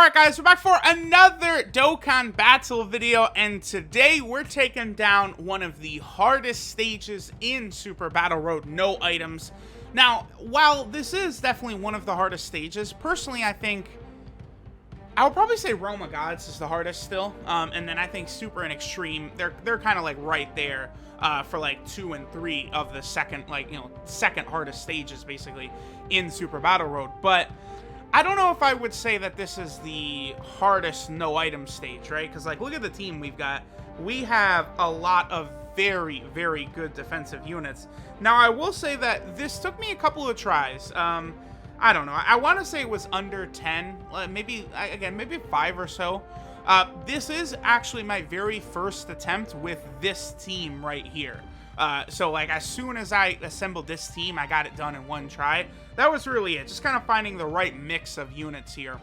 Alright guys, we're back for another Dokkan battle video, and today we're taking down one of the hardest stages in Super Battle Road, no items. Now, while this is definitely one of the hardest stages, personally I think, I would probably say Realm of Gods is the hardest still, and then I think Super and Extreme, they're kind of like right there for like 2 and 3 of the second, second hardest stages basically in Super Battle Road, but I don't know if I would say that this is the hardest no item stage, right? Because, like, look at the team we've got. We have a lot of very, very good defensive units. Now, I will say that this took me a couple of tries. I don't know. I want to say it was under 10, maybe 5 or so. This is actually my very first attempt with this team right here. So, like, as soon as I assembled this team, I got it done in one try. That was really it. Just kind of finding the right mix of units here.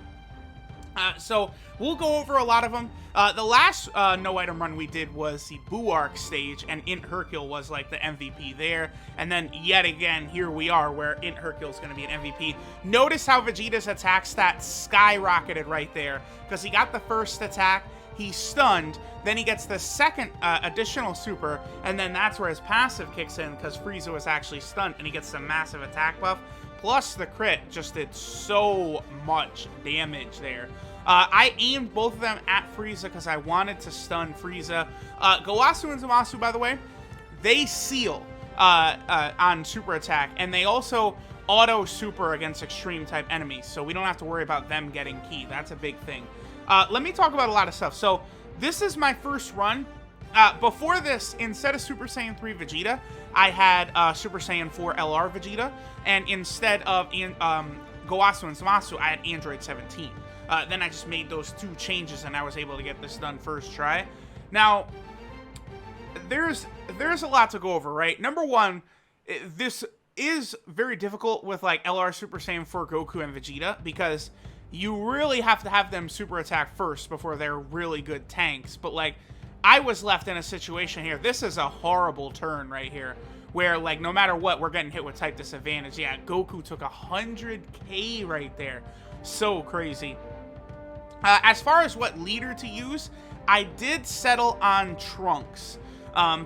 So, we'll go over a lot of them. The last no-item run we did was the Buark stage, and Int Hercule was, like, the MVP there. And then, yet again, here we are, where Int Hercule is going to be an MVP. Notice how Vegeta's attack stat skyrocketed right there, because he got the first attack, he's stunned, then he gets the second additional super, and then that's where his passive kicks in, because Frieza was actually stunned, and he gets the massive attack buff, plus the crit just did so much damage there. I aimed both of them at Frieza because I wanted to stun Frieza. Gowasu and Zamasu, by the way, they seal on super attack, and they also auto super against extreme type enemies, so we don't have to worry about them getting key. That's a big thing. Let me talk about a lot of stuff. So, this is my first run. Before this, instead of Super Saiyan 3 Vegeta, I had Super Saiyan 4 LR Vegeta, and instead of Gowasu and Zamasu, I had Android 17. Then I just made those two changes, and I was able to get this done first try. Now, there's a lot to go over, right? Number one, this is very difficult with, like, LR Super Saiyan 4 Goku and Vegeta, because you really have to have them super attack first before they're really good tanks. But, like, I was left in a situation here. This is a horrible turn right here, where, like, no matter what, we're getting hit with type disadvantage. Yeah, Goku took 100k right there. So crazy. As far as what leader to use, I did settle on Trunks.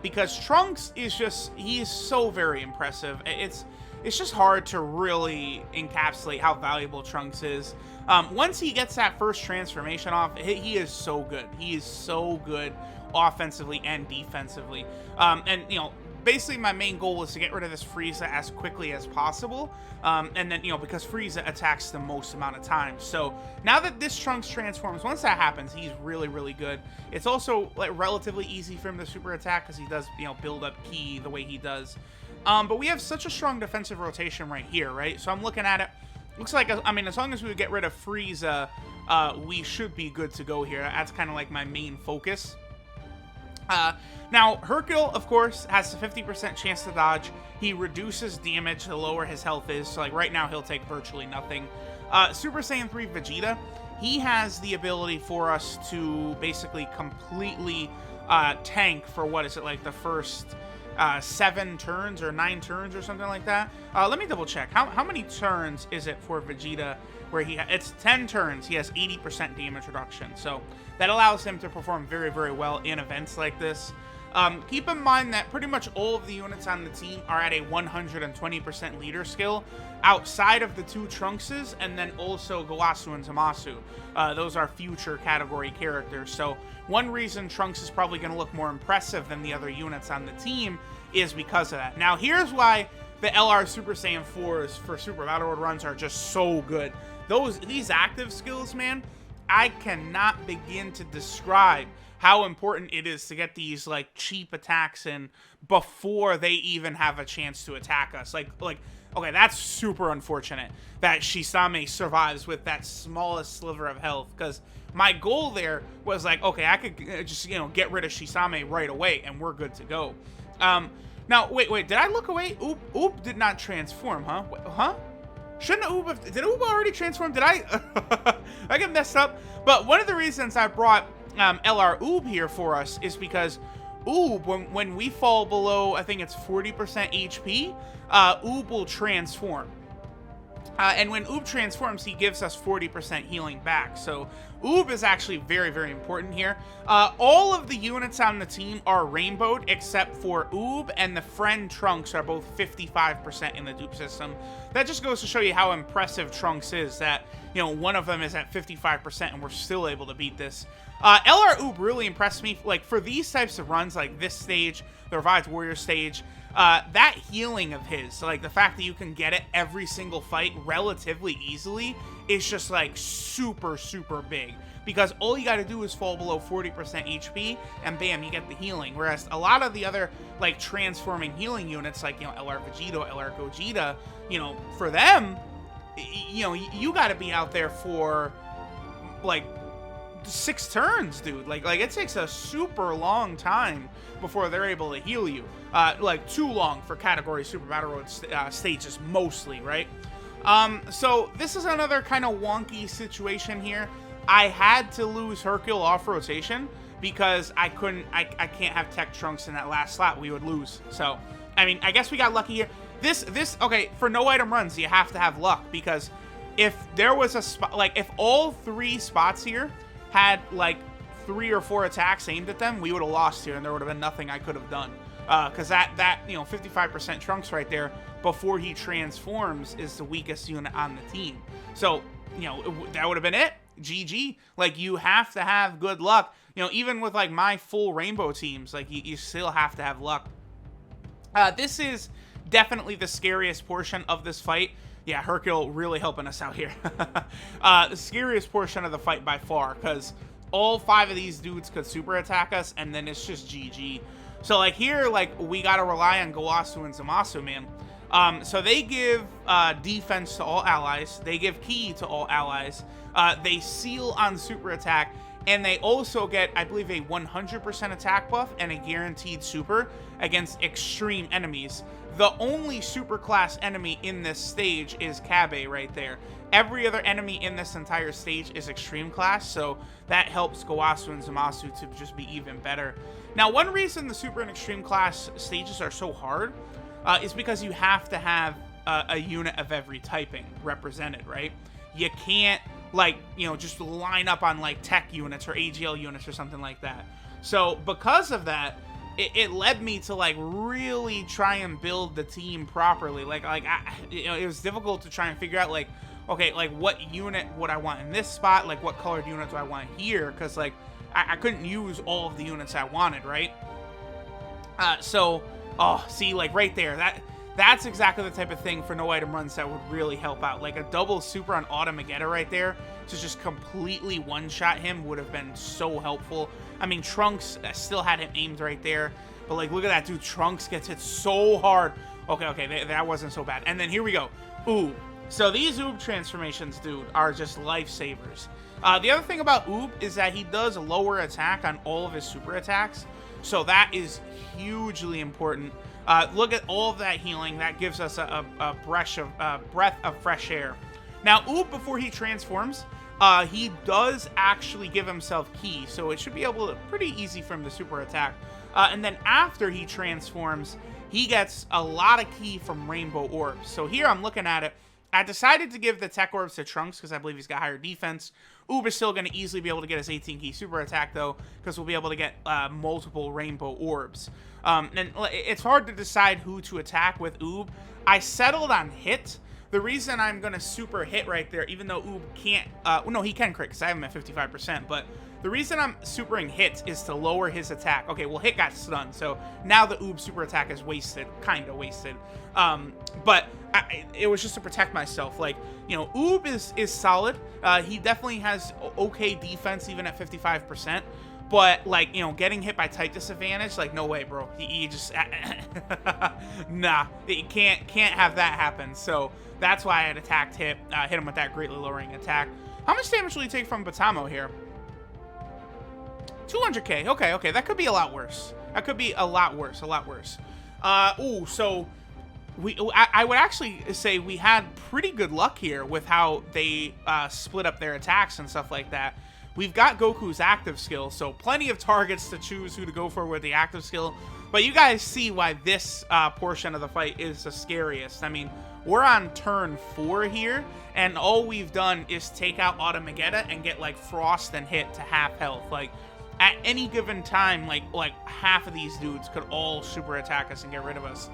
Because Trunks is just, he is so very impressive. It's just hard to really encapsulate how valuable Trunks is. Once he gets that first transformation off, he is so good. He is so good offensively and defensively. And, you know, basically my main goal is to get rid of this Frieza as quickly as possible. And then, you know, because Frieza attacks the most amount of time. So now that this Trunks transforms, once that happens, he's really, really good. It's also, like, relatively easy for him to super attack because he does, you know, build up ki the way he does. But we have such a strong defensive rotation right here, right? So I'm looking at it. Looks like, I mean, as long as we get rid of Frieza, we should be good to go here. That's kind of like my main focus. Now, Hercule, of course, has a 50% chance to dodge. He reduces damage the lower his health is. So, like, right now, he'll take virtually nothing. Super Saiyan 3 Vegeta, he has the ability for us to basically completely tank for, what is it, like the first 7 turns or 9 turns or something like that. Let me double check. How many turns is it for Vegeta where it's 10 turns, he has 80% damage reduction. So that allows him to perform very, very well in events like this. Keep in mind that pretty much all of the units on the team are at a 120% leader skill outside of the 2 Trunkses, and then also Gowasu and Zamasu. Those are future category characters. So one reason Trunks is probably going to look more impressive than the other units on the team is because of that. Now, here's why the LR Super Saiyan 4s for Super Battle Road runs are just so good. These active skills, man, I cannot begin to describe how important it is to get these, like, cheap attacks in before they even have a chance to attack us. Like, okay, that's super unfortunate that Shisame survives with that smallest sliver of health, because my goal there was, like, okay, I could just, you know, get rid of Shisame right away, and we're good to go. Now, wait, did I look away? Oop did not transform, huh? Huh? Shouldn't Oob have... Did Oob already transform? Did I... I get messed up. But one of the reasons I brought LR Oob here for us is because Oob, when we fall below, I think it's 40% HP, Oob will transform. And when Oob transforms, he gives us 40% healing back. So Oob is actually very, very important here. All of the units on the team are rainbowed except for Oob, and the friend Trunks are both 55% in the dupe system. That just goes to show you how impressive Trunks is, that, you know, one of them is at 55% and we're still able to beat this. LR Oob really impressed me. Like, for these types of runs, like this stage, the Revived Warrior stage, that healing of his, like the fact that you can get it every single fight relatively easily, is just like super, super big. Because all you gotta do is fall below 40% HP, and bam, you get the healing. Whereas a lot of the other, like, transforming healing units, like, you know, LR Vegito, LR Gogeta, you know, for them, you know, you gotta be out there for, like, 6 turns, dude. Like it takes a super long time before they're able to heal you. Like, too long for category Super Battle Road stages, mostly, right? So this is another kind of wonky situation here. I had to lose Hercule off rotation because I can't have Tech Trunks in that last slot. We would lose. So, I mean, I guess we got lucky here. Okay, for no item runs, you have to have luck, because if there was a spot, like, if all 3 spots here had, like, 3 or 4 attacks aimed at them, we would have lost here, and there would have been nothing I could have done. Because that, you know, 55% Trunks right there before he transforms is the weakest unit on the team. So, you know, that would have been it. GG. Like, you have to have good luck. You know, even with, like, my full rainbow teams, like, you still have to have luck. This is definitely the scariest portion of this fight. Yeah, Hercule really helping us out here. The scariest portion of the fight by far, because all 5 of these dudes could super attack us, and then it's just GG. So, like, here, like, we gotta rely on Gowasu and Zamasu, man. So they give defense to all allies. They give ki to all allies. They seal on super attack, and they also get, I believe, a 100% attack buff and a guaranteed super against extreme enemies. The only super class enemy in this stage is Kabe right there. Every other enemy in this entire stage is extreme class, so that helps Gowasu and Zamasu to just be even better. Now, one reason the super and extreme class stages are so hard is because you have to have a unit of every typing represented, right? You can't, like, you know, just line up on, like, tech units or AGL units or something like that. So because of that, it led me to, like, really try and build the team properly. You know, it was difficult to try and figure out, like, okay, like, what unit would I want in this spot? Like, what colored unit do I want here? Because, like, I couldn't use all of the units I wanted, right? Oh, see, like, right there, that's exactly the type of thing for no item runs that would really help out. Like, a double super on Automagetta right there to just completely one-shot him would have been so helpful. I mean, Trunks still had him aimed right there, but, like, look at that, dude. Trunks gets hit so hard. Okay, that wasn't so bad. And then here we go. Oob. So these Oob transformations, dude, are just lifesavers. The other thing about Oob is that he does lower attack on all of his super attacks, so that is hugely important. Look at all of that healing. That gives us a breath of fresh air. Now, Oob, before he transforms, he does actually give himself ki, so it should be able to, pretty easy for him to super attack. And then after he transforms, he gets a lot of ki from Rainbow Orbs. So here I'm looking at it. I decided to give the Tech Orbs to Trunks because I believe he's got higher defense. Oob is still going to easily be able to get his 18 ki super attack, though, because we'll be able to get multiple Rainbow Orbs. And it's hard to decide who to attack with Oob. I settled on Hit. The reason I'm going to super Hit right there, even though Oob can't... no, he can crit because I have him at 55%, but the reason I'm supering Hit is to lower his attack. Okay, well, Hit got stunned, so now the Oob super attack is wasted, kind of wasted. But it was just to protect myself. Like, you know, Oob is solid. He definitely has okay defense, even at 55%. But, like, you know, getting hit by type disadvantage, like, no way, bro. He just... nah, it can't have that happen. So that's why I had attacked hit him with that greatly lowering attack. How much damage will he take from Batamo here? 200k. Okay. That could be a lot worse. That could be a lot worse. Ooh, so... I would actually say we had pretty good luck here with how they split up their attacks and stuff like that. We've got Goku's active skill, so plenty of targets to choose who to go for with the active skill. But you guys see why this portion of the fight is the scariest. I mean, we're on turn 4 here, and all we've done is take out Automagetta and get like Frost and Hit to half health. Like at any given time, like half of these dudes could all super attack us and get rid of us.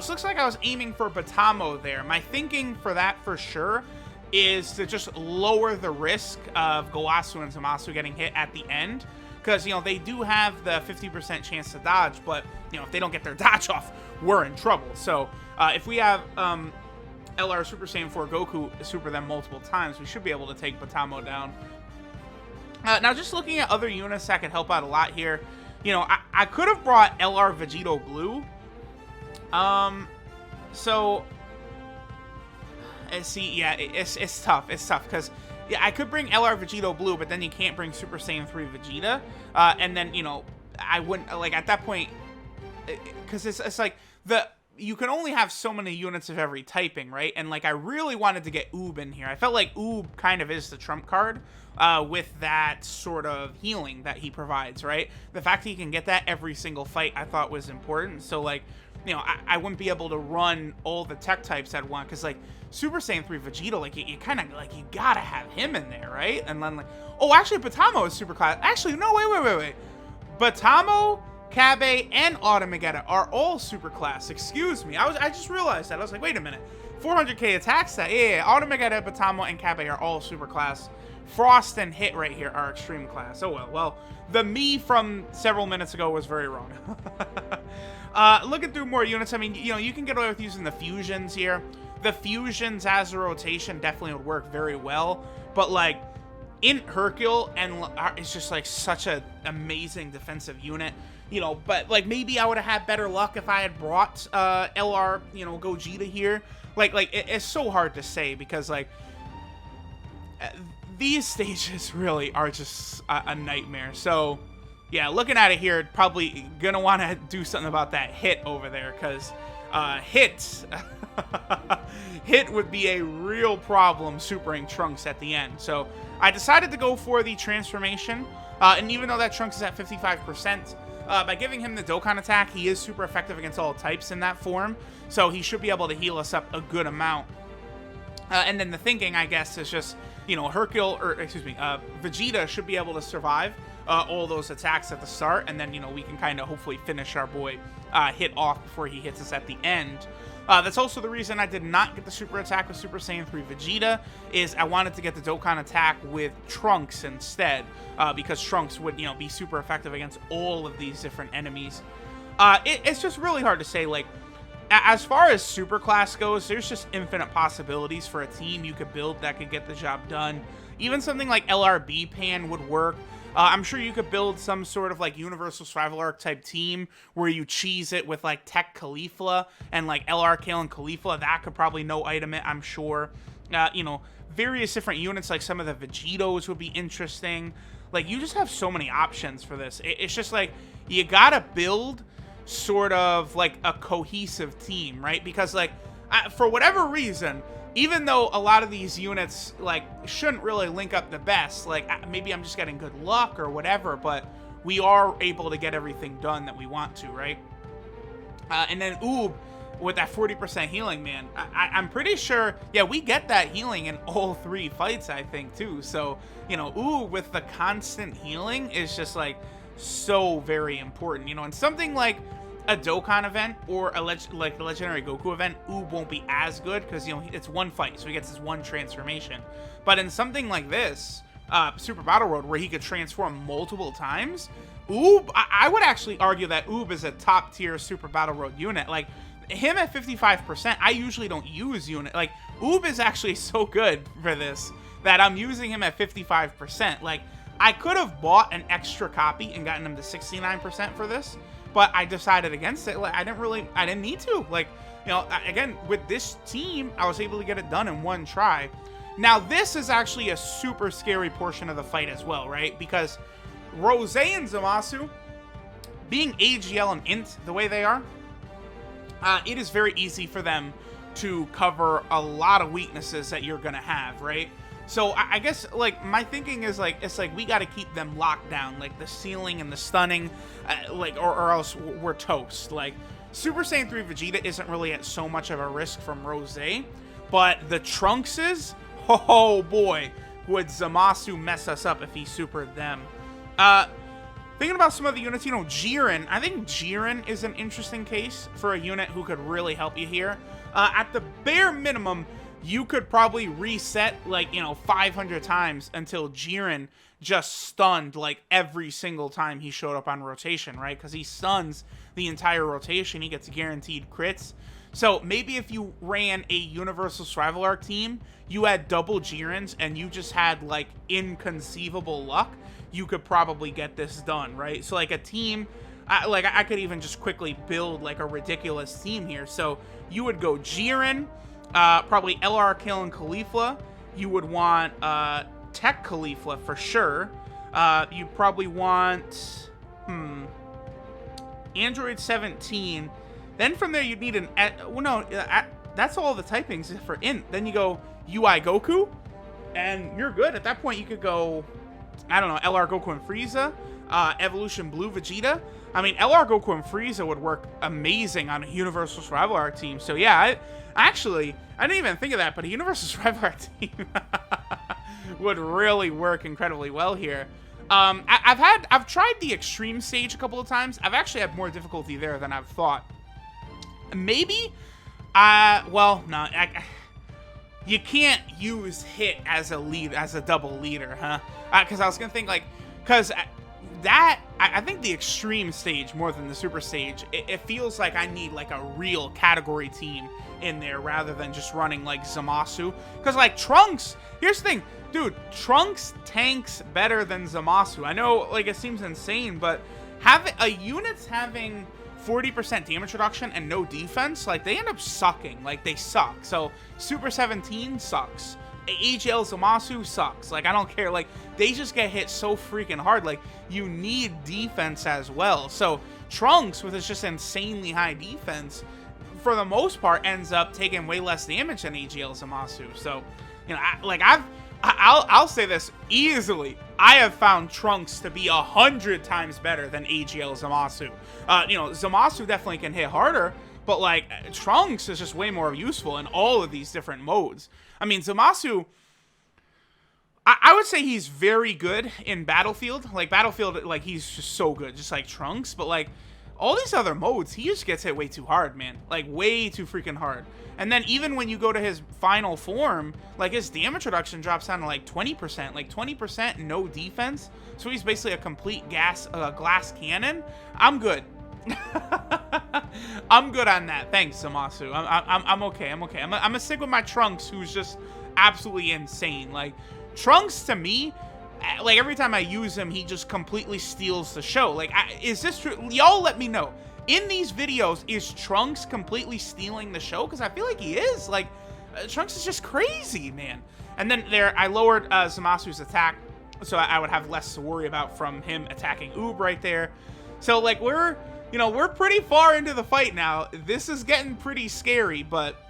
So looks like I was aiming for Batamo there. My thinking for that for sure is to just lower the risk of Gowasu and Zamasu getting hit at the end. Because, you know, they do have the 50% chance to dodge, but, you know, if they don't get their dodge off, we're in trouble. So, if we have LR Super Saiyan 4 Goku super them multiple times, we should be able to take Batamo down. Now, just looking at other units that could help out a lot here, you know, I could have brought LR Vegito Blue. So, see, yeah, it's tough. It's tough, because... yeah, I could bring LR Vegito Blue, but then you can't bring Super Saiyan 3 Vegeta. And then, you know, I wouldn't, like, at that point, because it's like, you can only have so many units of every typing, right? And, like, I really wanted to get Oob in here. I felt like Oob kind of is the trump card with that sort of healing that he provides, right? The fact that he can get that every single fight I thought was important. So, like, you know, I wouldn't be able to run all the tech types I'd want, because, like, Super Saiyan 3 Vegeta, like, you kind of, like, you gotta have him in there, right? And then, like, oh, actually, Batamo is super class. Actually, no, wait. Batamo, Kabe, and Automagetta are all super class. Excuse me. I just realized that. I was like, wait a minute. 400k attack stat. Yeah. Automagetta, Batamo, and Kabe are all super class. Frost and Hit right here are extreme class. Oh, well. Well, the me from several minutes ago was very wrong. Looking through more units, I mean, you know, you can get away with using the fusions here. The fusions as a rotation definitely would work very well, but like in Hercule, and it's just like such an amazing defensive unit, you know. But like maybe I would have had better luck if I had brought LR, you know, Gogeta here. Like it's so hard to say, because like these stages really are just a nightmare. So yeah, looking at it here, probably gonna want to do something about that Hit over there, because Hit Hit would be a real problem supering Trunks at the end. So I decided to go for the transformation, and even though that Trunks is at 55%, by giving him the Dokkan attack, he is super effective against all types in that form, so he should be able to heal us up a good amount. And then the thinking, I guess, is just, you know, Vegeta should be able to survive all those attacks at the start, and then, you know, we can kind of hopefully finish our boy Hit off before he hits us at the end. That's also the reason I did not get the super attack with Super Saiyan 3 Vegeta, is I wanted to get the Dokkan attack with Trunks instead, because Trunks would, you know, be super effective against all of these different enemies. It's just really hard to say, like, as far as super class goes, there's just infinite possibilities for a team you could build that could get the job done. Even something like LRB Pan would work. I'm sure you could build some sort of like Universal Survival Arc type team where you cheese it with like Tech Caulifla and like LR Kale and Caulifla. That could probably no item it, I'm sure. You know, various different units, like some of the Vegetos would be interesting. Like, you just have so many options for this. It's just like, you gotta build sort of like a cohesive team, right? Because like, for whatever reason, even though a lot of these units like shouldn't really link up the best, like maybe I'm just getting good luck or whatever, but we are able to get everything done that we want to, right? And then Oob with that 40% healing, man, I'm pretty sure, yeah, we get that healing in all 3 fights, I think, too. So, you know, Oob with the constant healing is just like so very important, you know. And something like a Dokkan event or like the Legendary Goku event, Oob won't be as good because, you know, it's one fight, so he gets his one transformation. But in something like this, Super Battle Road, where he could transform multiple times, Oob, I would actually argue that Oob is a top tier Super Battle Road unit. Like, him at 55%, I usually don't use unit. Like, Oob is actually so good for this that I'm using him at 55%. Like, I could have bought an extra copy and gotten him to 69% for this, but I decided against it. Like, I didn't need to. Like, you know, again, with this team, I was able to get it done in one try. Now, this is actually a super scary portion of the fight as well, right? Because Rose and Zamasu, being AGL and Int the way they are, it is very easy for them to cover a lot of weaknesses that you're gonna have, right? So I guess, like, my thinking is, like, it's like we got to keep them locked down, like the ceiling and the stunning, like, or else we're toast. Like, Super Saiyan 3 Vegeta isn't really at so much of a risk from Rose, but the Trunkses, oh boy, would Zamasu mess us up if he supered them. Thinking about some of the units, you know, Jiren. I think Jiren is an interesting case for a unit who could really help you here. At the bare minimum, you could probably reset, like, you know, 500 times until Jiren just stunned, like, every single time he showed up on rotation, right? Because he stuns the entire rotation. He gets guaranteed crits. So maybe if you ran a Universal Survival Arc team, you had double Jirens, and you just had, like, inconceivable luck, you could probably get this done, right? So, like, a team, I could even just quickly build, like, a ridiculous team here. So you would go Jiren, probably LR Kill and Caulifla. You would want Tech Caulifla for sure. You probably want Android 17. Then from there you'd need an well, no, that's all the typings for Int. Then you go UI Goku, and you're good. At that point you could go, I don't know, LR Goku and Frieza, Evolution Blue Vegeta. I mean, LR Goku and Frieza would work amazing on a Universal Survival Arc team. So yeah, I didn't even think of that, but a Universal Survival Arc team would really work incredibly well here. I've tried the extreme stage a couple of times. I've actually had more difficulty there than I've thought. Maybe, well, no, you can't use hit as a lead, as a double leader, huh? Because I was gonna think, like, because I think the extreme stage more than the super stage, it feels like I need, like, a real category team in there rather than just running, like, Zamasu. Because, like, Trunks, here's the thing, dude, Trunks tanks better than Zamasu. I know, like, it seems insane, but units having 40% damage reduction and no defense, like, they end up sucking. Like, they suck. So Super 17 sucks. AGL Zamasu sucks. Like, I don't care. Like, they just get hit so freaking hard. Like, you need defense as well. So Trunks, with his just insanely high defense, for the most part, ends up taking way less damage than AGL Zamasu. So, you know, I'll say this easily. I have found Trunks to be 100 times better than AGL Zamasu. You know, Zamasu definitely can hit harder, but, like, Trunks is just way more useful in all of these different modes. I mean, Zamasu, I would say he's very good in Battlefield. Like, Battlefield, like, he's just so good, just like Trunks. But, like, all these other modes, he just gets hit way too hard, man. Like, way too freaking hard. And then even when you go to his final form, like, his damage reduction drops down to, like, 20%. Like, 20% no defense. So he's basically a complete glass cannon. I'm good. I'm good on that. Thanks, Zamasu. I'm okay. I'm gonna stick with my Trunks, who's just absolutely insane. Like, Trunks, to me, like, every time I use him, he just completely steals the show. Like, is this true? Y'all let me know. In these videos, is Trunks completely stealing the show? Because I feel like he is. Like, Trunks is just crazy, man. And then there, I lowered Zamasu's attack, so I would have less to worry about from him attacking Oob right there. So, like, we're pretty far into the fight now. This is getting pretty scary, but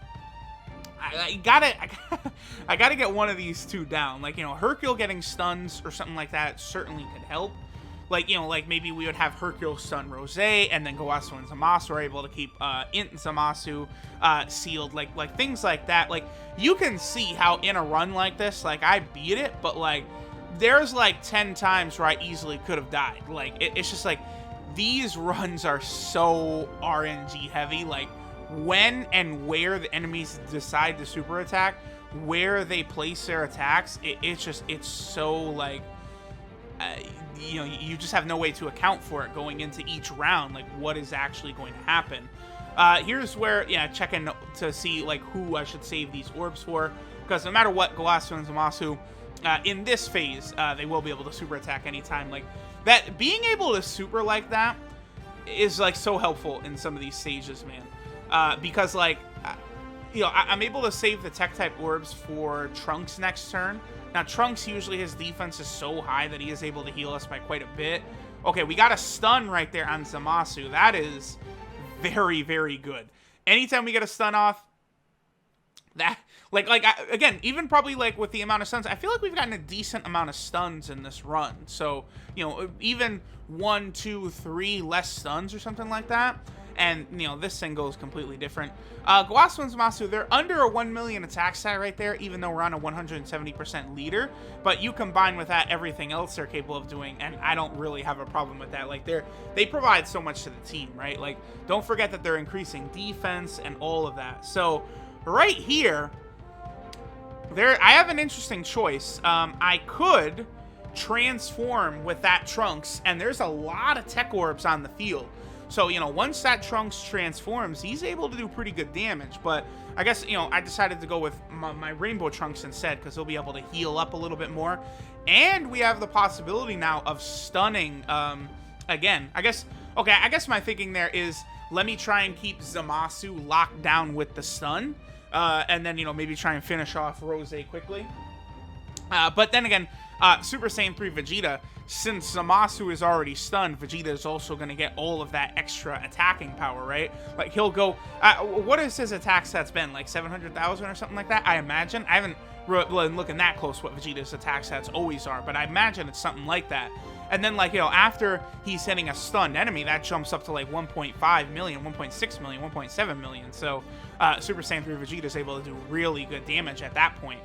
I gotta get one of these two down. Like, you know, Hercule getting stuns or something like that certainly could help. Like, you know, like, maybe we would have Hercule stun Rose, and then Gowasu and Zamasu are able to keep Int and Zamasu sealed. Like things like that. Like, you can see how in a run like this, like, I beat it, but, like, there's, like, 10 times where I easily could have died. Like, it's just, like, these runs are so RNG heavy. Like, when and where the enemies decide to super attack, where they place their attacks, it's so, like, you know, you just have no way to account for it going into each round, like, what is actually going to happen. Here's where, yeah, checking to see, like, who I should save these orbs for, because no matter what, Gowasu and Zamasu, in this phase, they will be able to super attack anytime. Like, that, being able to super like that is, like, so helpful in some of these stages, man. Because, like, you know, I'm able to save the tech-type orbs for Trunks next turn. Now, Trunks, usually his defense is so high that he is able to heal us by quite a bit. Okay, we got a stun right there on Zamasu. That is very, very good. Anytime we get a stun off, that, again, even probably, like, with the amount of stuns, I feel like we've gotten a decent amount of stuns in this run. So, you know, even 1, 2, 3 less stuns or something like that. And, you know, this thing goes completely different. Guasu and Zamasu, they're under a 1 million attack stat right there, even though we're on a 170% leader. But you combine with that everything else they're capable of doing, and I don't really have a problem with that. Like, they provide so much to the team, right? Like, don't forget that they're increasing defense and all of that. So, right here, I have an interesting choice. I could transform with that Trunks, and there's a lot of tech orbs on the field. So, you know, once that Trunks transforms, he's able to do pretty good damage. But I guess, you know, I decided to go with my Rainbow Trunks instead because he'll be able to heal up a little bit more. And we have the possibility now of stunning again. I guess my thinking there is let me try and keep Zamasu locked down with the stun. And then, you know, maybe try and finish off Rose quickly. But then again, Super Saiyan 3 Vegeta, since Zamasu is already stunned, Vegeta is also going to get all of that extra attacking power, right? Like, he'll go... what has his attack stats been? Like 700,000 or something like that, I imagine? I haven't been looking that close what Vegeta's attack stats always are, but I imagine it's something like that. And then, like, you know, after he's hitting a stunned enemy, that jumps up to, like, 1.5 million, 1.6 million, 1.7 million. So, Super Saiyan 3 Vegeta is able to do really good damage at that point.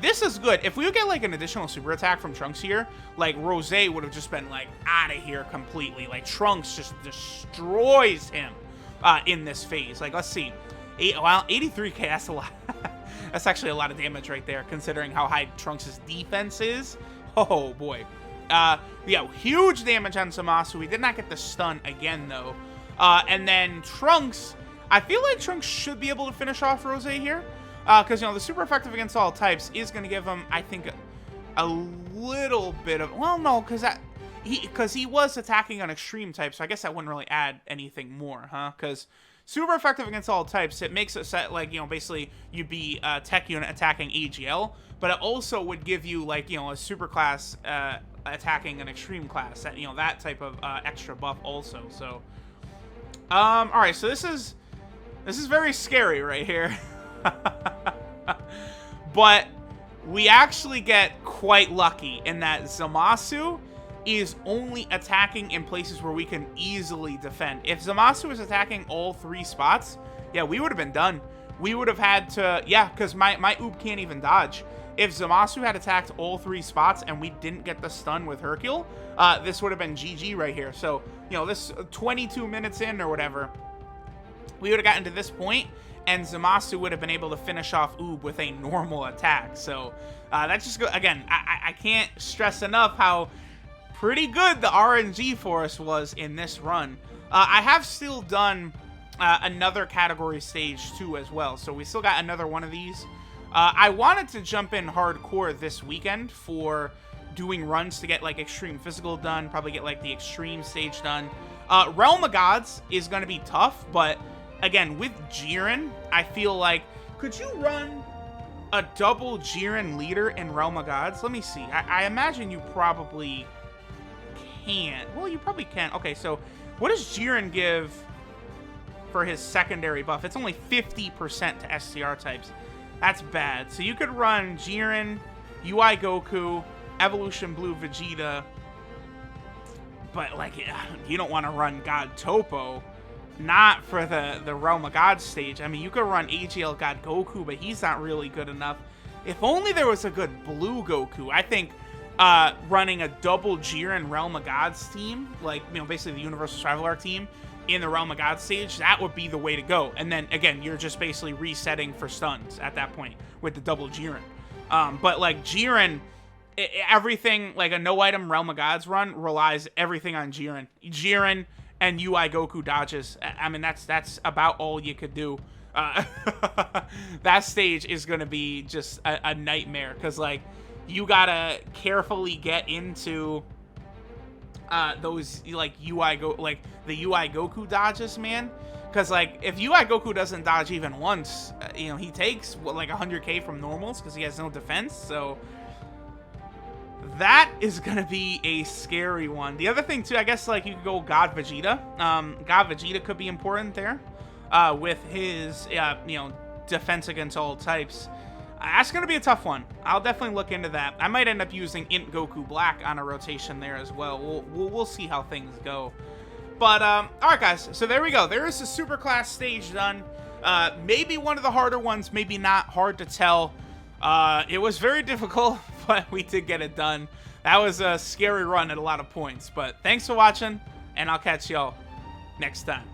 This is good. If we would get, like, an additional super attack from Trunks here, like, Rose would have just been, like, out of here completely. Like, Trunks just destroys him in this phase. Like, let's see. 83k, that's a lot. That's actually a lot of damage right there, considering how high Trunks' defense is. Oh, boy. Yeah, huge damage on Zamasu. We did not get the stun again, though. And then Trunks, I feel like Trunks should be able to finish off Rose here. Because, you know, the super effective against all types is going to give him, I think, a little bit of... Well, no, because he was attacking on extreme types, so I guess that wouldn't really add anything more, huh? Because super effective against all types, it makes it set, like, you know, basically you'd be tech unit attacking AGL, but it also would give you, like, you know, a super class attacking an extreme class, that, you know, that type of extra buff also. So, all right, so this is very scary right here. But we actually get quite lucky in that Zamasu is only attacking in places where we can easily defend. If Zamasu was attacking all 3 spots, yeah, we would have been done. We would have had to, yeah, because my Oob can't even dodge. If Zamasu had attacked all 3 spots and we didn't get the stun with Hercule, this would have been GG right here. So, you know, this 22 minutes in or whatever, we would have gotten to this point, and Zamasu would have been able to finish off Oob with a normal attack. So, that's just good. Again, I can't stress enough how pretty good the RNG for us was in this run. I have still done another category stage 2 as well, so we still got another one of these. I wanted to jump in hardcore this weekend for doing runs to get, like, extreme physical done, probably get, like, the extreme stage done. Realm of Gods is going to be tough, but again, with Jiren, I feel like, could you run a double Jiren leader in Realm of Gods? Let me see. I imagine you probably can't. Well, you probably can. Okay, so what does Jiren give for his secondary buff? It's only 50% to STR types. That's bad. So you could run Jiren, UI Goku, Evolution Blue Vegeta, but, like, you don't want to run God Topo. Not for the Realm of God stage. I mean, you could run AGL God Goku, but he's not really good enough. If only there was a good Blue Goku. I think running a double Jiren Realm of Gods team, like, you know, basically the Universal Survival Arc team in the Realm of God stage, that would be the way to go. And then, again, you're just basically resetting for stuns at that point with the double Jiren. But, like, Jiren, everything, like a no-item Realm of Gods run relies everything on Jiren. Jiren and UI Goku dodges. I mean, that's about all you could do. That stage is going to be just a nightmare, because, like, you gotta carefully get into those, like, the UI Goku dodges, man. Because, like, if UI Goku doesn't dodge even once, you know, he takes, what, like 100k from normals because he has no defense. So that is going to be a scary one. The other thing, too, I guess, like, you could go God Vegeta. God Vegeta could be important there with his, you know, defense against all types. That's going to be a tough one. I'll definitely look into that. I might end up using Int Goku Black on a rotation there as well. We'll see how things go. But, alright guys, so there we go. There is a super class stage done. Maybe one of the harder ones, maybe not, hard to tell. It was very difficult, but we did get it done. That was a scary run at a lot of points, but thanks for watching, and I'll catch y'all next time.